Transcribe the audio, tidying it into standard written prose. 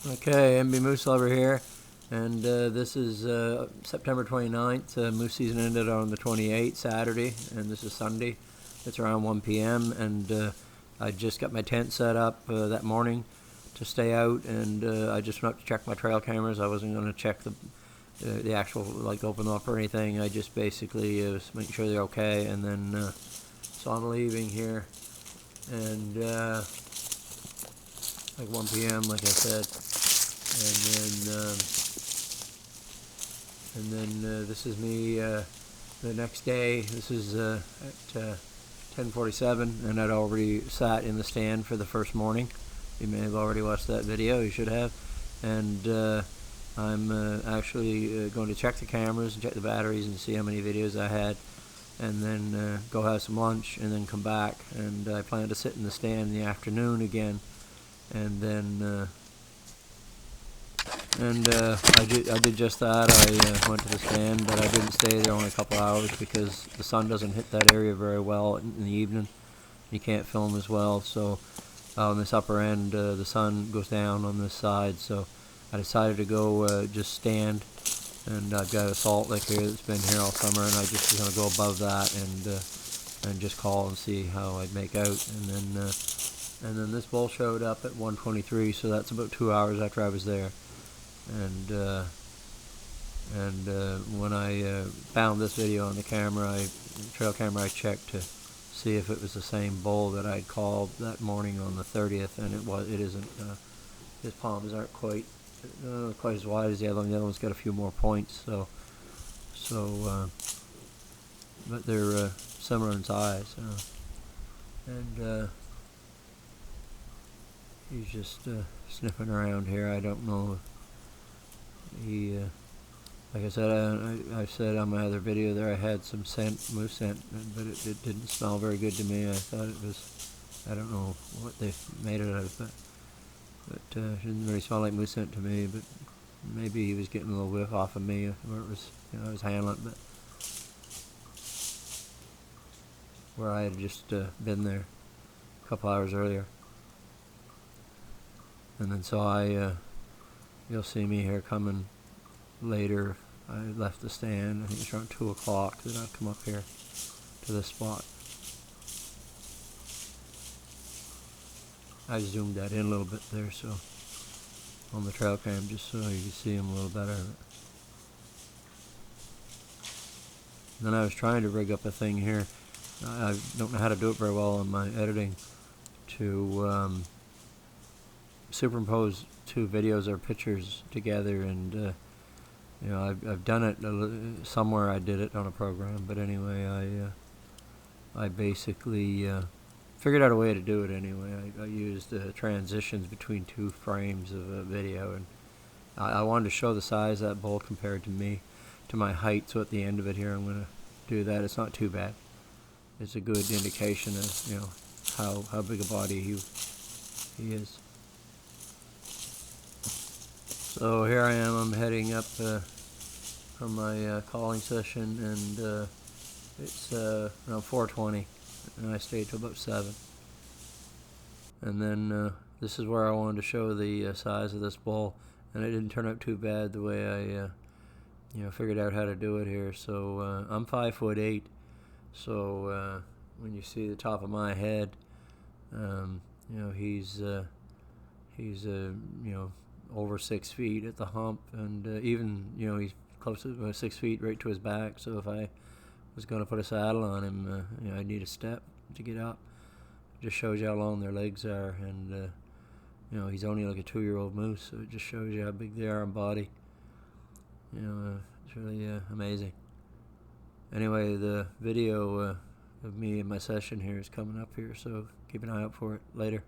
Okay, MB Moose Lover here, and this is September 29th. Moose season ended on the 28th, Saturday, and this is Sunday. It's around 1 p.m., and I just got my tent set up that morning to stay out, and I just went up to check my trail cameras. I wasn't going to check the actual, like, open them up or anything. I just basically was making sure they're okay, and then so I'm leaving here, and like 1 p.m., like I said. And then this is me the next day. This is at 10:47, and I'd already sat in the stand for the first morning. You may have already watched that video. You should have. And I'm actually going to check the cameras and check the batteries and see how many videos I had, and then go have some lunch and then come back. And I plan to sit in the stand in the afternoon again, and then I did just that. I went to the stand, but I didn't stay there only a couple hours because the sun doesn't hit that area very well in the evening. You can't film as well, so on this upper end the sun goes down on this side, so I decided to go just stand. And I've got a salt lick here that's been here all summer, and I just was going to go above that and just call and see how I'd make out. And then this bull showed up at 1:23, so that's about 2 hours after I was there. And when I found this video on the camera, trail camera, I checked to see if it was the same bull that I'd called that morning on the 30th, and it isn't. His palms aren't quite as wide as the other one. The other one's got a few more points, but they're similar in size. And he's just sniffing around here. I don't know. He, like I said, I said on my other video there, I had some moose scent, but it didn't smell very good to me. I thought it was, I don't know what they made it out of, but it didn't really smell like moose scent to me. But maybe he was getting a little whiff off of me where it was, I was handling it, but where I had just been there a couple hours earlier. And then so you'll see me here coming later. I left the stand, I think it's around 2 o'clock that I've come up here to this spot. I zoomed that in a little bit there, so on the trail cam, just so you can see him a little better. And then I was trying to rig up a thing here. I don't know how to do it very well on my editing, to superimpose two videos or pictures together, and I've done it somewhere. I did it on a program, but anyway, I basically figured out a way to do it anyway. I used transitions between two frames of a video, and I wanted to show the size of that bull compared to me, to my height. So at the end of it here, I'm going to do that. It's not too bad. It's a good indication of how big a body he is. So here I am. I'm heading up from my calling session, and it's around 4:20, and I stayed till about 7. And then this is where I wanted to show the size of this bull, and it didn't turn out too bad the way I figured out how to do it here. So I'm 5'8", so when you see the top of my head, he's over 6 feet at the hump, and even he's close to 6 feet right to his back. So if I was going to put a saddle on him, I'd need a step to get up. It just shows you how long their legs are, and he's only like a 2-year-old moose, so it just shows you how big they are in body. It's really amazing. Anyway, the video of me and my session here is coming up here, so keep an eye out for it later.